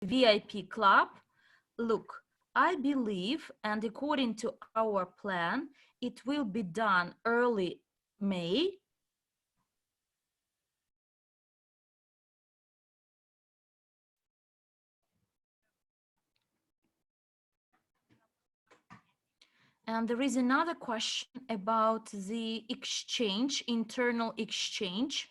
VIP club. Look, I believe, and according to our plan, it will be done early May. And there is another question about the exchange, internal exchange.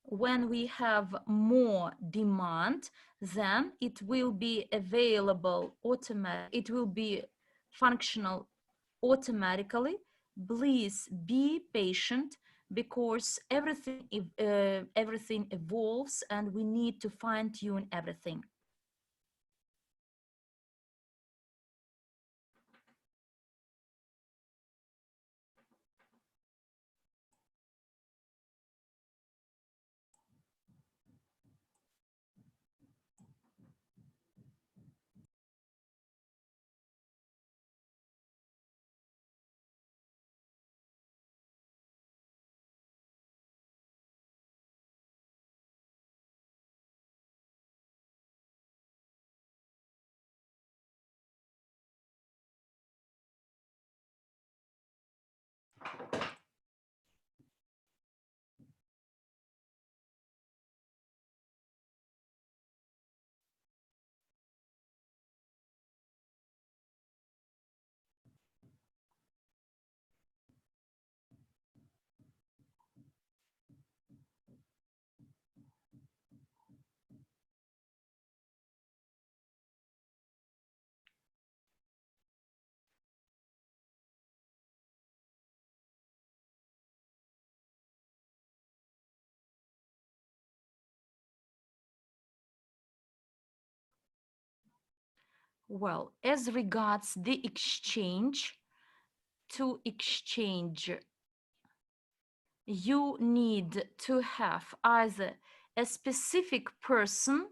When we have more demand, then it will be available automatically, it will be functional automatically. Please be patient, because everything evolves and we need to fine-tune everything. Well, as regards the exchange, to exchange, you need to have either a specific person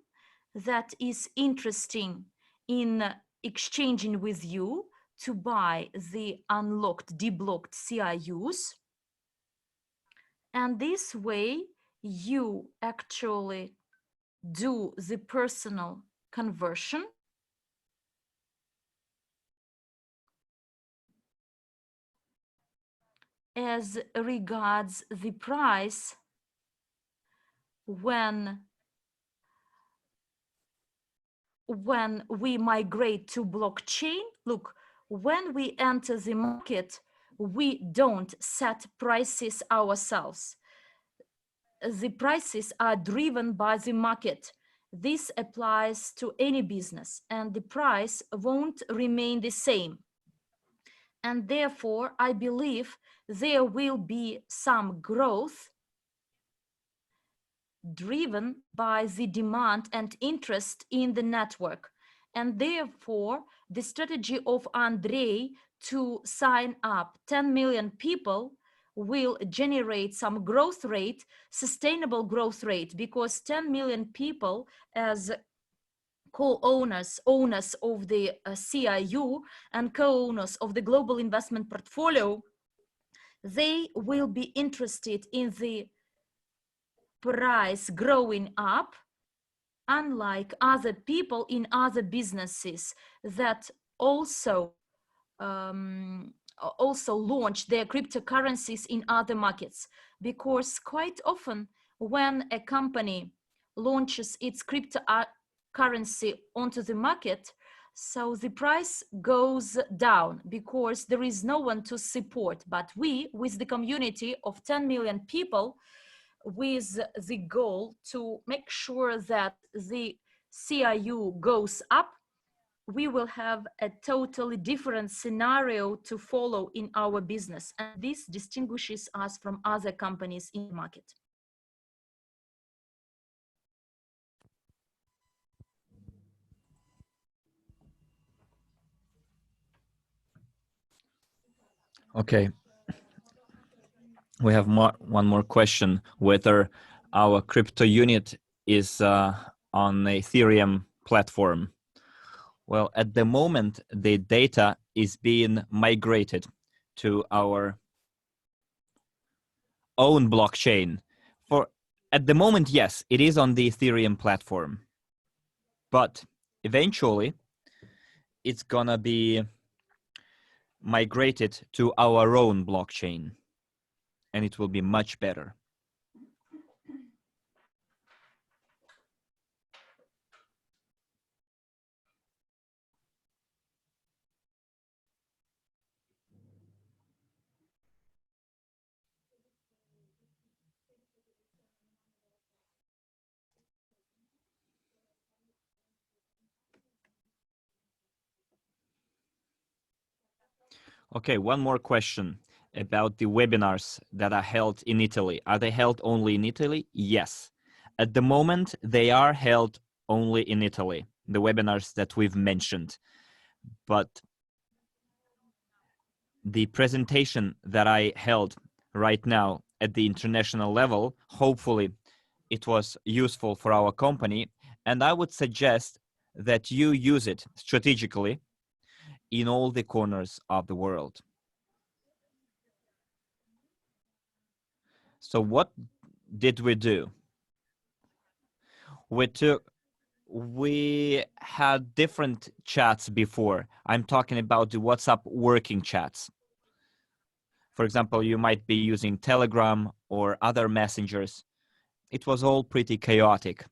that is interested in exchanging with you to buy the unlocked, deblocked CIUs. And this way, you actually do the personal conversion. As regards the price, when we migrate to blockchain, look, when we enter the market, we don't set prices ourselves. The prices are driven by the market. This applies to any business, and the price won't remain the same. And therefore, I believe there will be some growth driven by the demand and interest in the network. And therefore, the strategy of Andrei to sign up 10 million people will generate some growth rate, sustainable growth rate, because 10 million people as co-owners, owners of the CIU and co-owners of the global investment portfolio, they will be interested in the price growing up, unlike other people in other businesses that also launch their cryptocurrencies in other markets. Because quite often when a company launches its cryptocurrency onto the market, so the price goes down because there is no one to support. But we, with the community of 10 million people, with the goal to make sure that the CIU goes up, we will have a totally different scenario to follow in our business. And this distinguishes us from other companies in the market. Okay. We have one more question, whether our Cryptounit is on Ethereum platform. Well, at the moment, the data is being migrated to our own blockchain. At the moment, yes, it is on the Ethereum platform. But eventually, it's gonna be migrated to our own blockchain, and it will be much better. Okay, one more question about the webinars that are held in Italy. Are they held only in Italy? Yes. At the moment, they are held only in Italy, the webinars that we've mentioned. But the presentation that I held right now at the international level, hopefully it was useful for our company, and I would suggest that you use it strategically in all the corners of the world. So what did we do? We had different chats before. I'm talking about the WhatsApp working chats. For example, you might be using Telegram or other messengers. It was all pretty chaotic.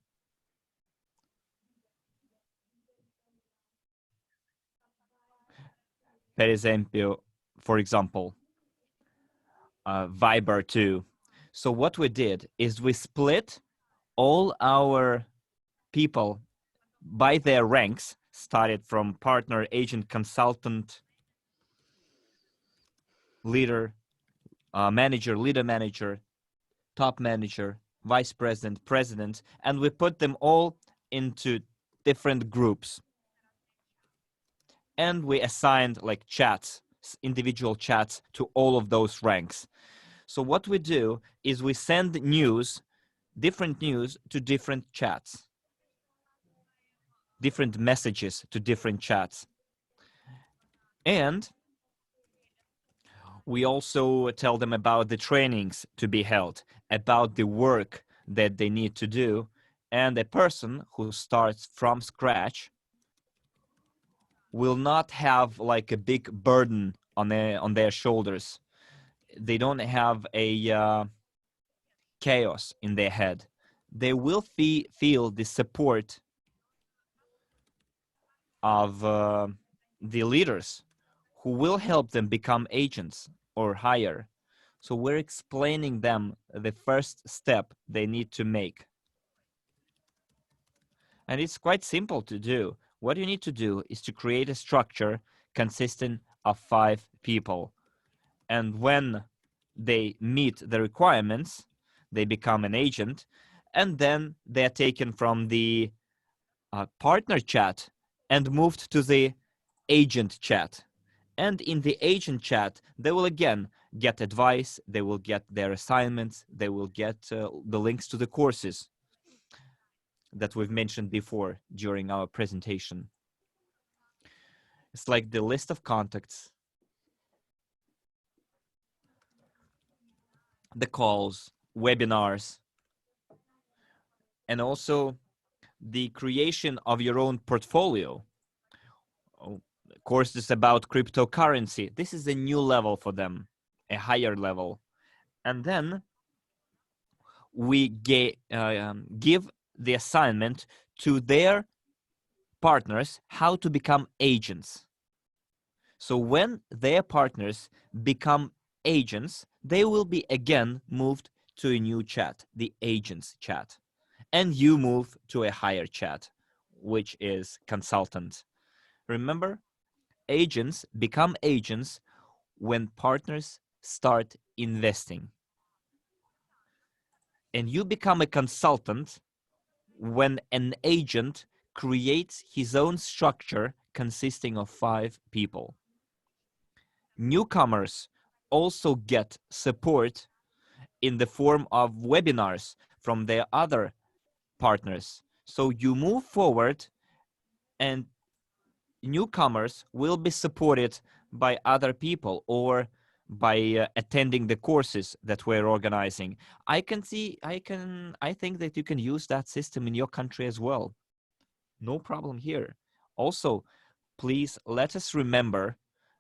For example, Viber too. So what we did is we split all our people by their ranks, started from partner, agent, consultant, leader, manager, leader manager, top manager, vice president, president, and we put them all into different groups. And we assigned like chats, individual chats to all of those ranks. So what we do is we send news, different news to different chats, different messages to different chats. And we also tell them about the trainings to be held, about the work that they need to do. And a person who starts from scratch will not have like a big burden on their shoulders. They don't have a chaos in their head. They will feel the support of the leaders who will help them become agents or higher. So we're explaining them the first step they need to make. And it's quite simple to do. What you need to do is to create a structure consisting of 5 people. And when they meet the requirements, they become an agent, and then they're taken from the partner chat and moved to the agent chat. And in the agent chat, they will again get advice, they will get their assignments, they will get the links to the courses that we've mentioned before during our presentation. It's like the list of contacts, the calls, webinars, and also the creation of your own portfolio. Courses about cryptocurrency. This is a new level for them, a higher level. And then we give the assignment to their partners how to become agents. So when their partners become agents, they will be again moved to a new chat, the agents chat. And you move to a higher chat, which is consultant. Remember, agents become agents when partners start investing. And you become a consultant when an agent creates his own structure consisting of 5 people. Newcomers also get support in the form of webinars from their other partners. So you move forward and newcomers will be supported by other people or by attending the courses that we're organizing. I think that you can use that system in your country as well. No problem here. Also, please let us remember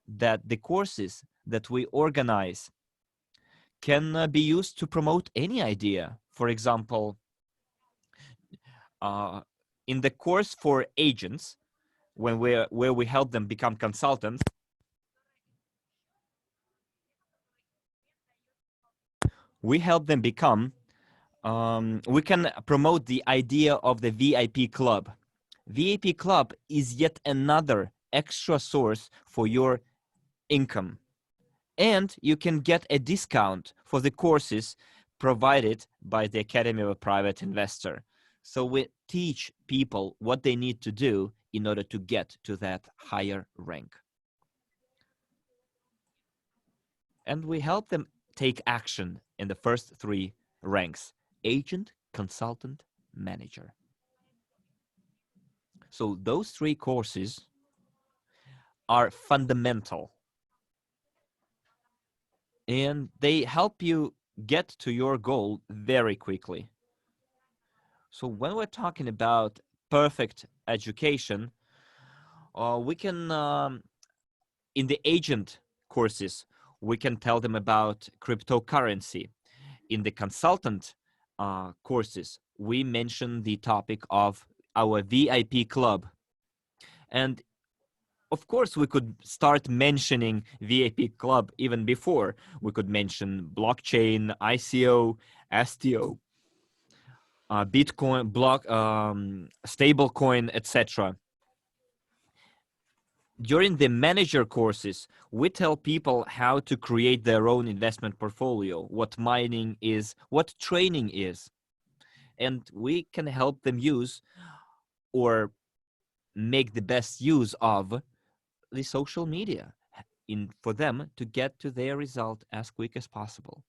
that the courses that we organize can be used to promote any idea. For example, in the course for agents, where we help them become consultants, we help them become, we can promote the idea of the VIP club. VIP club is yet another extra source for your income. And you can get a discount for the courses provided by the Academy of a Private Investor. So we teach people what they need to do in order to get to that higher rank. And we help them take action in the first three ranks: agent, consultant, manager. So those three courses are fundamental, and they help you get to your goal very quickly. So when we're talking about perfect education, we can, in the agent courses, we can tell them about cryptocurrency. In the consultant courses, we mention the topic of our VIP club. And of course, we could start mentioning VIP club even before. We could mention blockchain, ICO, STO, Bitcoin, stablecoin, etc. During the manager courses, we tell people how to create their own investment portfolio, what mining is, what training is. And we can help them use or make the best use of the social media for them to get to their result as quick as possible.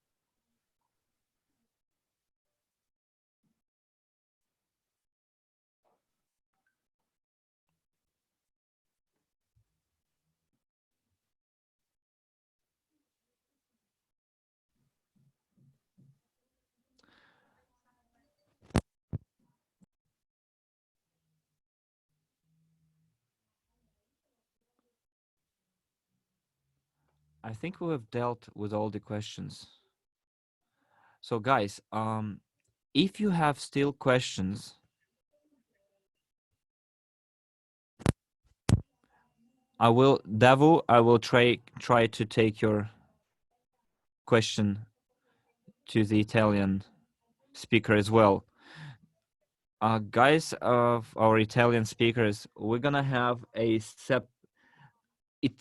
I think we have dealt with all the questions. So guys, if you have still questions, Davu, I will try to take your question to the Italian speaker as well. Guys of our Italian speakers, we're gonna have it's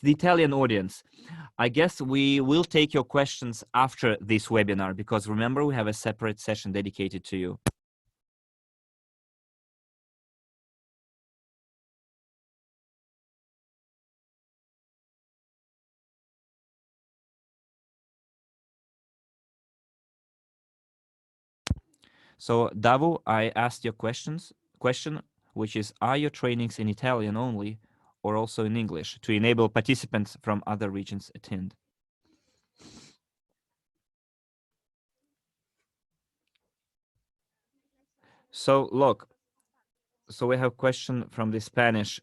the Italian audience. I guess we will take your questions after this webinar, because remember, we have a separate session dedicated to you. So Davu, I asked your question, which is, are your trainings in Italian only or also in English to enable participants from other regions attend? So look, so we have a question from the Spanish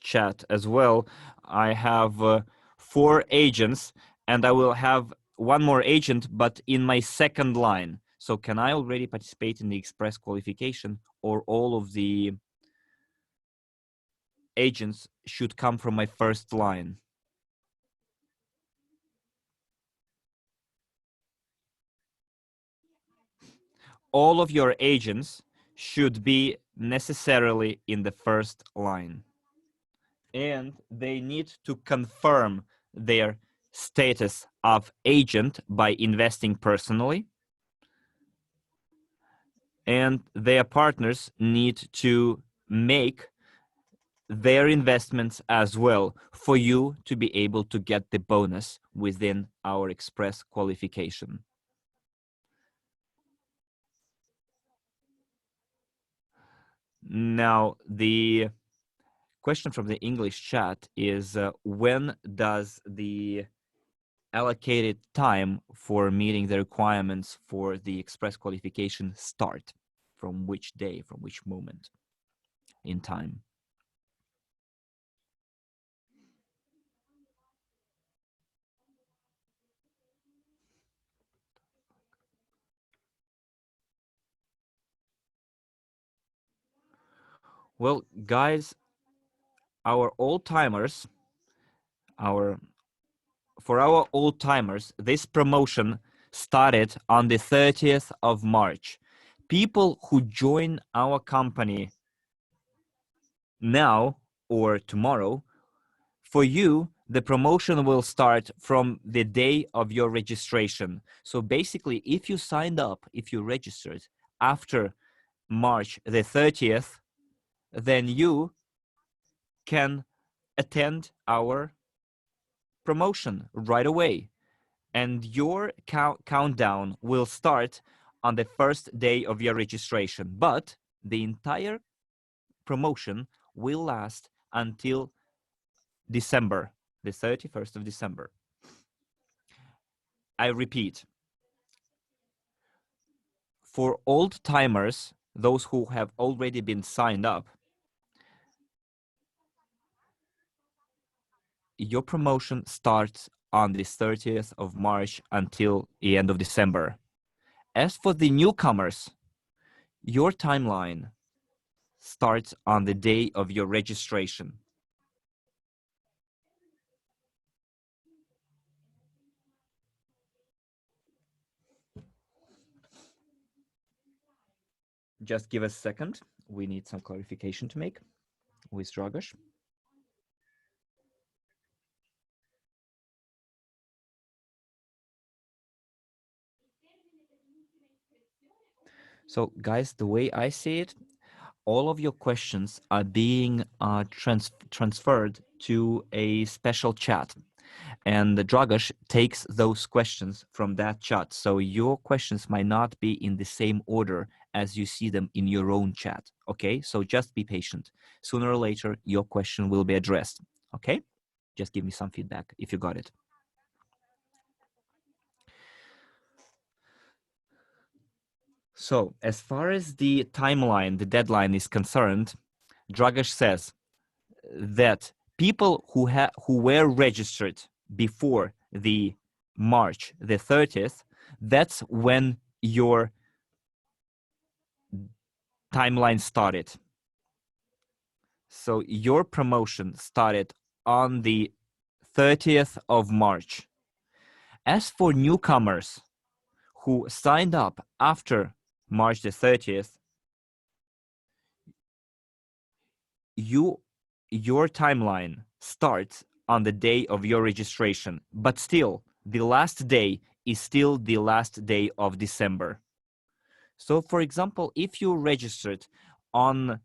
chat as well. I have 4 agents, and I will have one more agent, but in my second line. So can I already participate in the express qualification, or all of the agents should come from my first line? All of your agents should be necessarily in the first line. And they need to confirm their status of agent by investing personally. And their partners need to make their investments as well for you to be able to get the bonus within our express qualification. Now, the question from the English chat is, when does the allocated time for meeting the requirements for the express qualification start? From which day, from which moment? in time. Well, guys, our old-timers, for our old-timers, this promotion started on the 30th of March. People who join our company now or tomorrow, for you, the promotion will start from the day of your registration. So basically, if you signed up, if you registered after March the 30th, then you can attend our promotion right away. And your countdown will start on the first day of your registration. But the entire promotion will last until December, the 31st of December. I repeat, for old timers, those who have already been signed up, your promotion starts on the 30th of March until the end of December. As for the newcomers, your timeline starts on the day of your registration. Just give us a second. We need some clarification to make with Dragosh. So guys, the way I see it, all of your questions are being transferred to a special chat. And Dragosh takes those questions from that chat. So your questions might not be in the same order as you see them in your own chat. Okay, so just be patient. Sooner or later, your question will be addressed. Okay, just give me some feedback if you got it. So as far as the timeline, the deadline is concerned, Dragosh says that people who were registered before the March the 30th, that's when your timeline started. So your promotion started on the 30th of March. As for newcomers who signed up after March the 30th, your timeline starts on the day of your registration, but still, the last day is still the last day of December. So, for example, if you registered on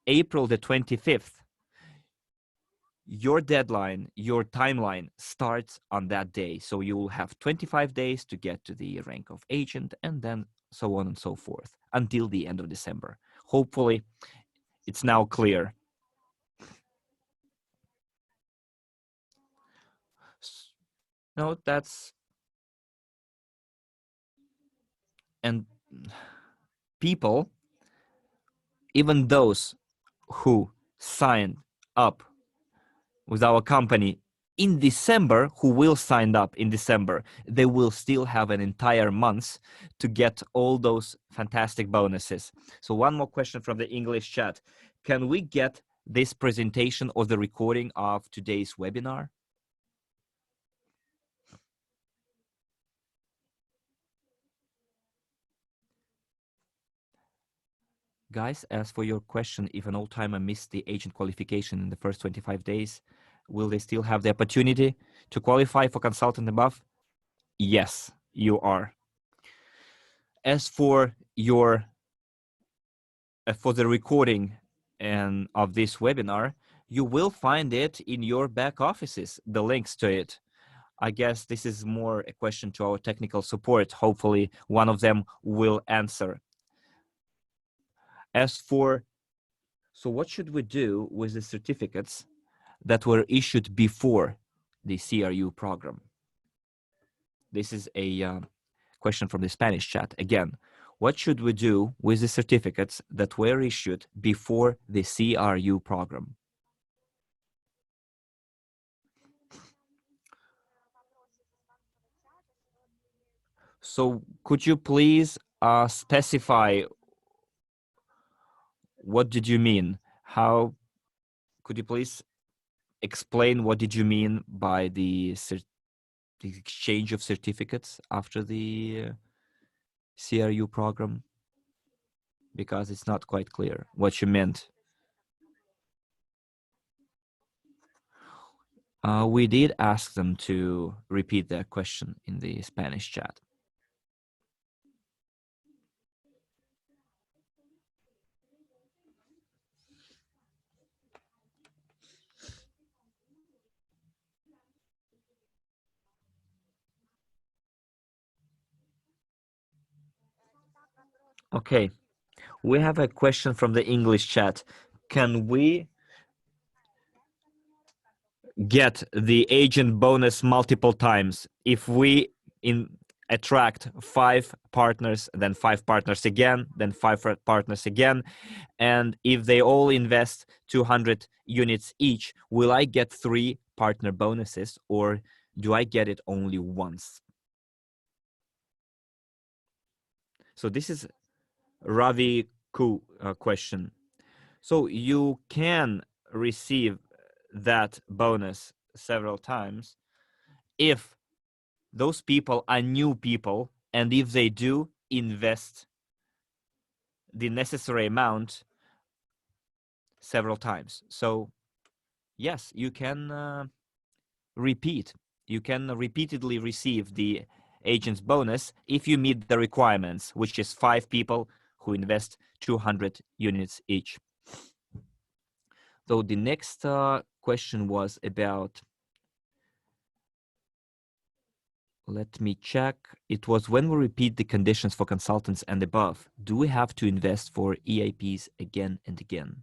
April the 25th, your deadline, your timeline starts on that day. So you will have 25 days to get to the rank of agent, and then so on and so forth until the end of December. Hopefully, it's now clear. No, that's... And people, even those who sign up with our company in December, who will sign up in December, they will still have an entire month to get all those fantastic bonuses. So one more question from the English chat. Can we get this presentation or the recording of today's webinar? Guys, as for your question, if an old-timer missed the agent qualification in the first 25 days, will they still have the opportunity to qualify for consultant above? Yes, you are. As for your for the recording and of this webinar, you will find it in your back offices, the links to it. I guess this is more a question to our technical support. Hopefully one of them will answer. As for, so what should we do with the certificates that were issued before the CRU program? This is a question from the Spanish chat. Again, What should we do with the certificates that were issued before the CRU program? So could you please specify what did you mean? How could you please explain what did you mean by the exchange of certificates after the CRU program? Because it's not quite clear what you meant. We did ask them to repeat their question in the Spanish chat. Okay, we have a question from the English chat. Can we get the agent bonus multiple times if we attract 5 partners, then 5 partners again, then 5 partners again, and if they all invest 200 units each, will I get 3 partner bonuses, or do I get it only once? So this is Ravi Ku question. So you can receive that bonus several times if those people are new people, and if they do invest the necessary amount several times. So yes, you can repeat. You can repeatedly receive the agent's bonus if you meet the requirements, which is 5 people who invest 200 units each. So the next question was about, let me check. It was, when we repeat the conditions for consultants and above, do we have to invest for EIPs again and again?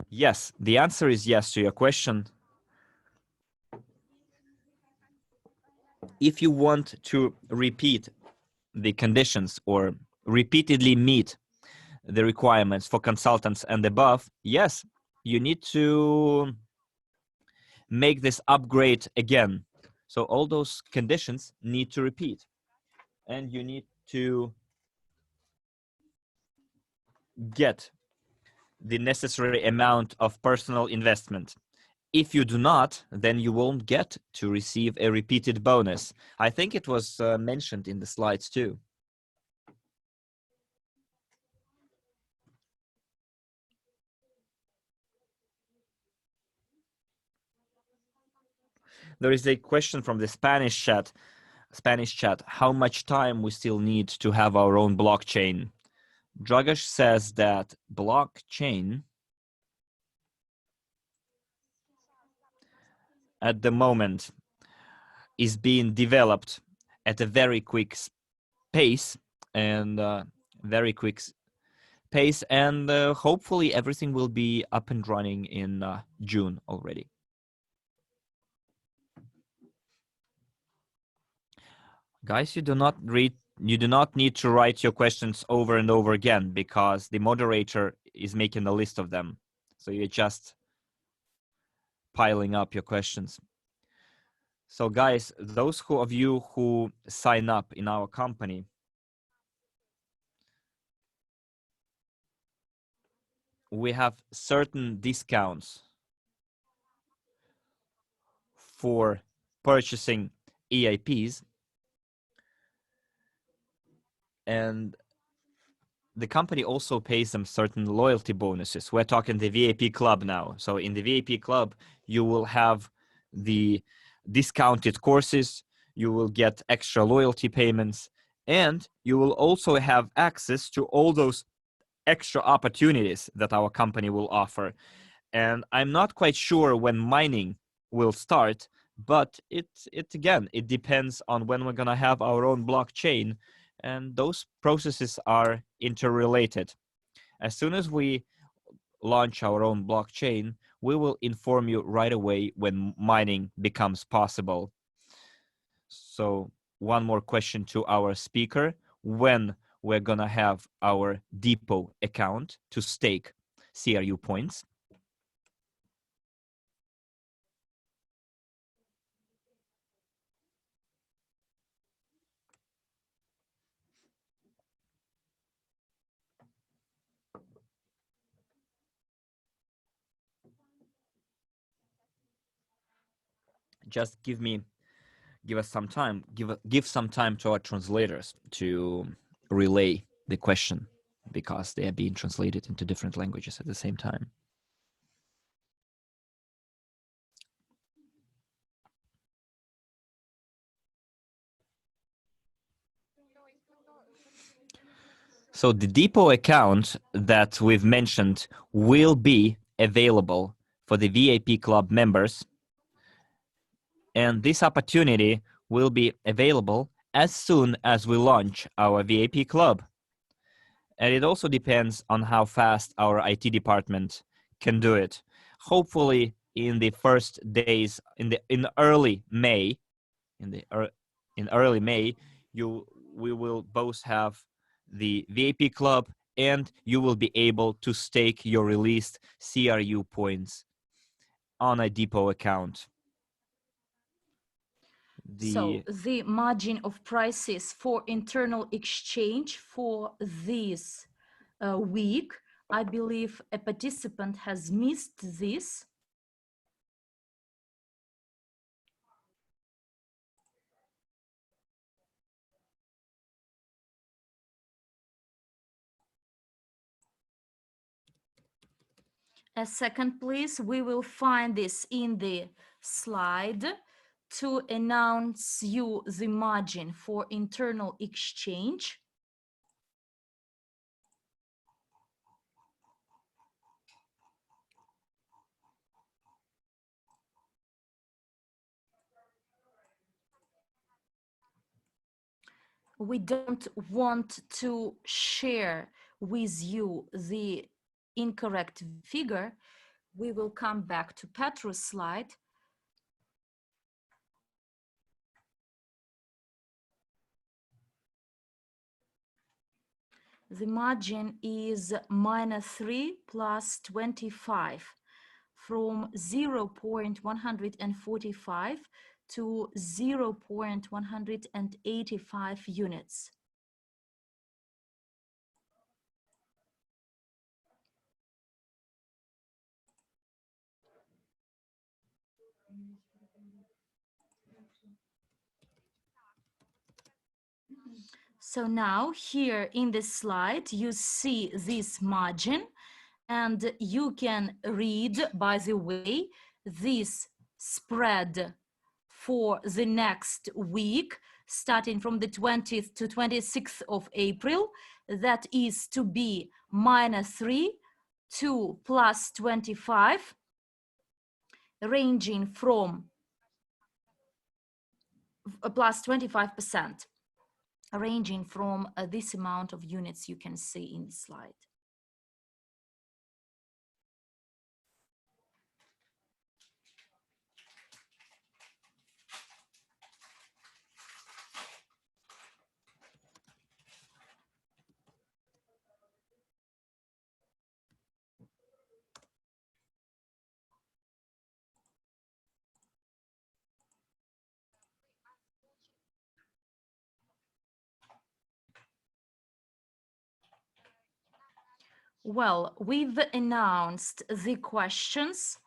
Yes, the answer is yes to your question. If you want to repeat the conditions or repeatedly meet the requirements for consultants and above, yes, you need to make this upgrade again. So all those conditions need to repeat, and you need to get the necessary amount of personal investment. If you do not, then you won't get to receive a repeated bonus. I think it was mentioned in the slides too. There is a question from the Spanish chat. How much time we still need to have our own blockchain? Dragash says that blockchain at the moment is being developed at a very quick pace, and hopefully everything will be up and running in June already. Guys, you do not need to write your questions over and over again, because the moderator is making a list of them. So you're just piling up your questions. So guys, those of you who sign up in our company, we have certain discounts for purchasing EIPs, and the company also pays them certain loyalty bonuses. We're talking the VIP club now. So in the VIP club, you will have the discounted courses, you will get extra loyalty payments, and you will also have access to all those extra opportunities that our company will offer. And I'm not quite sure when mining will start, but it again, it depends on when we're going to have our own blockchain, and those processes are interrelated. As soon as we launch our own blockchain, we will inform you right away when mining becomes possible. So one more question to our speaker: when we're gonna have our depot account to stake CRU points? Just give us some time, give some time to our translators to relay the question, because they are being translated into different languages at the same time. So the depot account that we've mentioned will be available for the VIP club members, and this opportunity will be available as soon as we launch our VIP club. And it also depends on how fast our IT department can do it. Hopefully in the first days, in early May, we will both have the VIP club, and you will be able to stake your released CRU points on a depot account. So the margin of prices for internal exchange for this week, I believe a participant has missed this. A second, please. We will find this in the slide to announce you the margin for internal exchange. We don't want to share with you the incorrect figure. We will come back to Petro's slide. The margin is -3 + 25 from 0.145 to 0.185 units. So now here in this slide, you see this margin, and you can read, by the way, this spread for the next week, starting from the 20th to 26th of April, that is to be -3 to +25, ranging from +25%. Ranging from this amount of units you can see in the slide. Well, we've announced the questions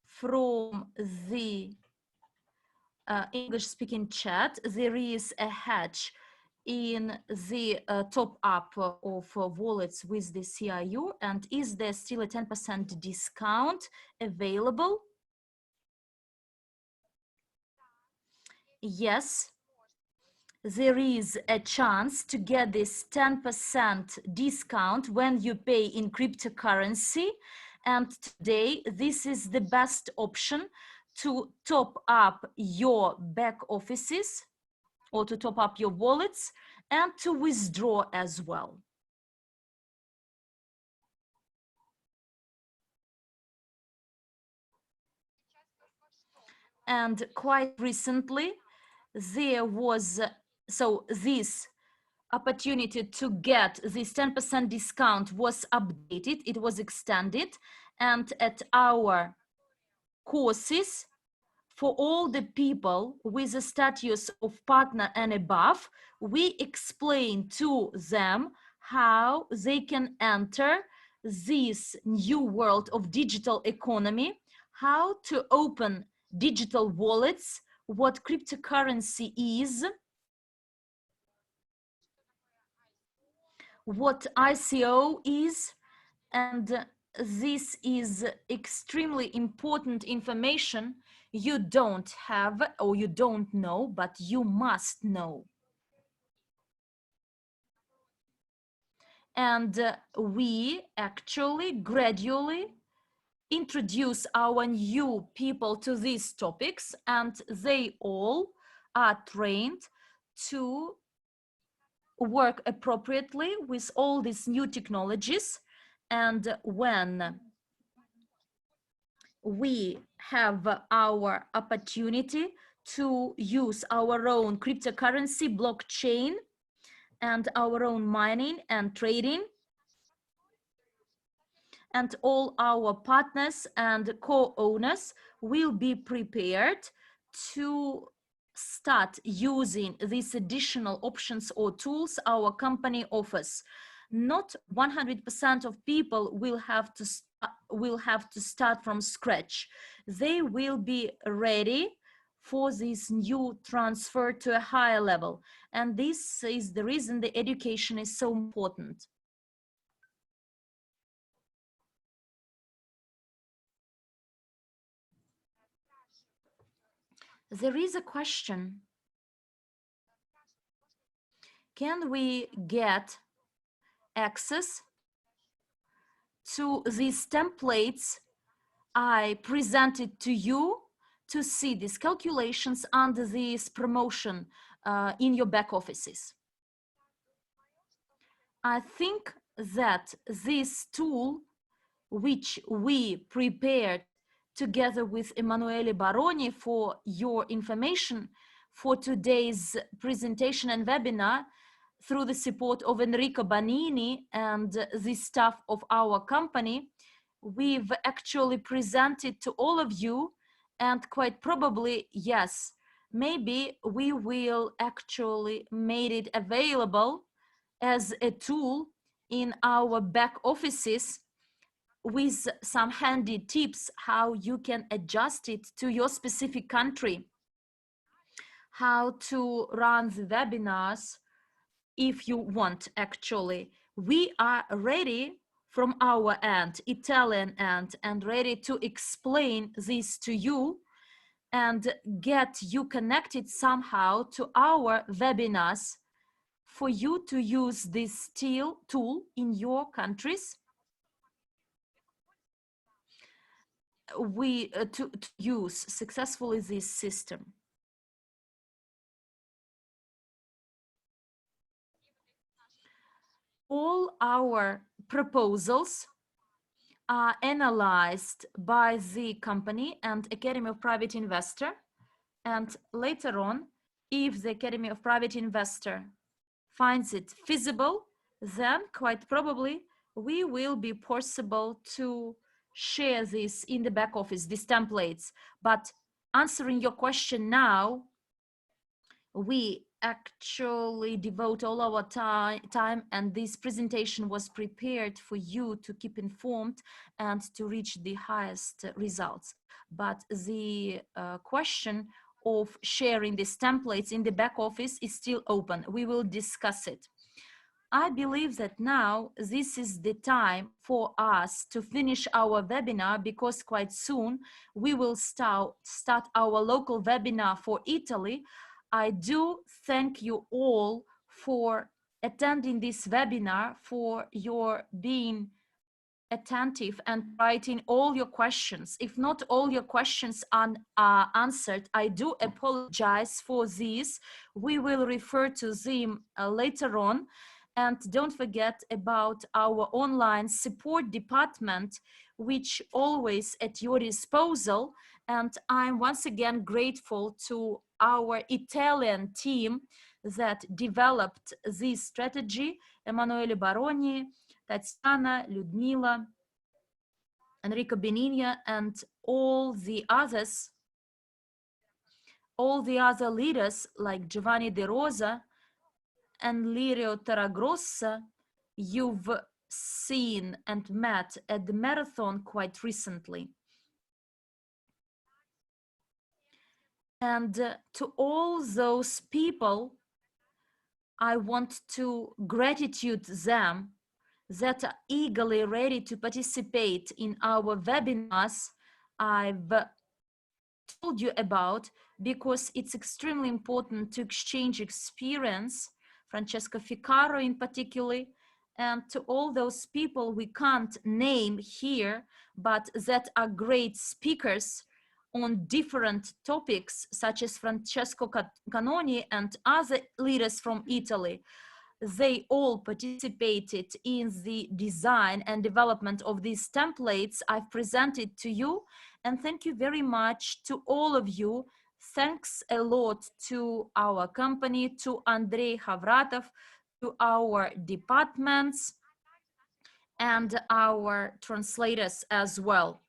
from the English-speaking chat. There is a hatch in the top up of wallets with the CRU, and is there still a 10% discount available? Yes. There is a chance to get this 10% discount when you pay in cryptocurrency. And today, this is the best option to top up your back offices or to top up your wallets and to withdraw as well. And quite recently, there was, so this opportunity to get this 10% discount was updated, it was extended, and at our courses, for all the people with a status of partner and above, we explain to them how they can enter this new world of digital economy, how to open digital wallets, what cryptocurrency is, what ICO is, and this is extremely important information you don't have or you don't know, but you must know. And we actually gradually introduce our new people to these topics, and they all are trained to work appropriately with all these new technologies. And when we have our opportunity to use our own cryptocurrency, blockchain, and our own mining and trading, and all our partners and co-owners will be prepared to start using these additional options or tools our company offers. Not 100% of people will have to start from scratch. They will be ready for this new transfer to a higher level. And this is the reason the education is so important. There is a question. Can we get access to these templates I presented to you to see these calculations under this promotion in your back offices? I think that this tool, which we prepared together with Emanuele Baroni for your information for today's presentation and webinar, through the support of Enrico Banini and the staff of our company, we've actually presented to all of you, and quite probably, yes, maybe we will actually make it available as a tool in our back offices with some handy tips how you can adjust it to your specific country, how to run the webinars if you want. Actually, we are ready from our end, Italian end, and ready to explain this to you and get you connected somehow to our webinars for you to use this tool in your countries. To use successfully this system. All our proposals are analyzed by the company and Academy of Private Investor, and later on, if the Academy of Private Investor finds it feasible, then quite probably we will be possible to share this in the back office, these templates. But answering your question now, we actually devote all our time, and this presentation was prepared for you to keep informed and to reach the highest results. But the question of sharing these templates in the back office is still open. We will discuss it. I believe that now this is the time for us to finish our webinar, because quite soon we will start our local webinar for Italy. I do thank you all for attending this webinar, for your being attentive and writing all your questions. If not all your questions are answered, I do apologize for this. We will refer to them later on. And don't forget about our online support department, which always at your disposal. And I'm once again grateful to our Italian team that developed this strategy, Emanuele Baroni, Tatiana, Ludmila, Enrico Benigna, and all the other leaders like Giovanni De Rosa and Lirio Tarragrossa, you've seen and met at the marathon quite recently. And to all those people, I want to gratitude them that are eagerly ready to participate in our webinars I've told you about, because it's extremely important to exchange experience, Francesca Ficaro in particular, and to all those people we can't name here, but that are great speakers on different topics, such as Francesco Canoni and other leaders from Italy. They all participated in the design and development of these templates I've presented to you. And thank you very much to all of you. Thanks a lot to our company, to Andrei Havratov, to our departments, and our translators as well.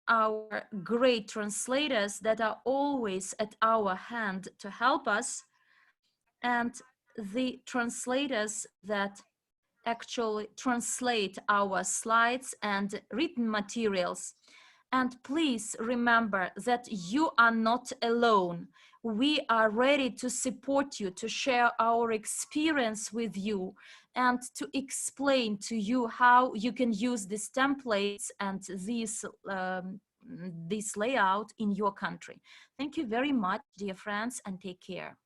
Our great translators that are always at our hand to help us, and the translators that actually translate our slides and written materials. And please remember that you are not alone. We are ready to support you, to share our experience with you, and to explain to you how you can use these templates and this layout in your country. Thank you very much, dear friends, and take care.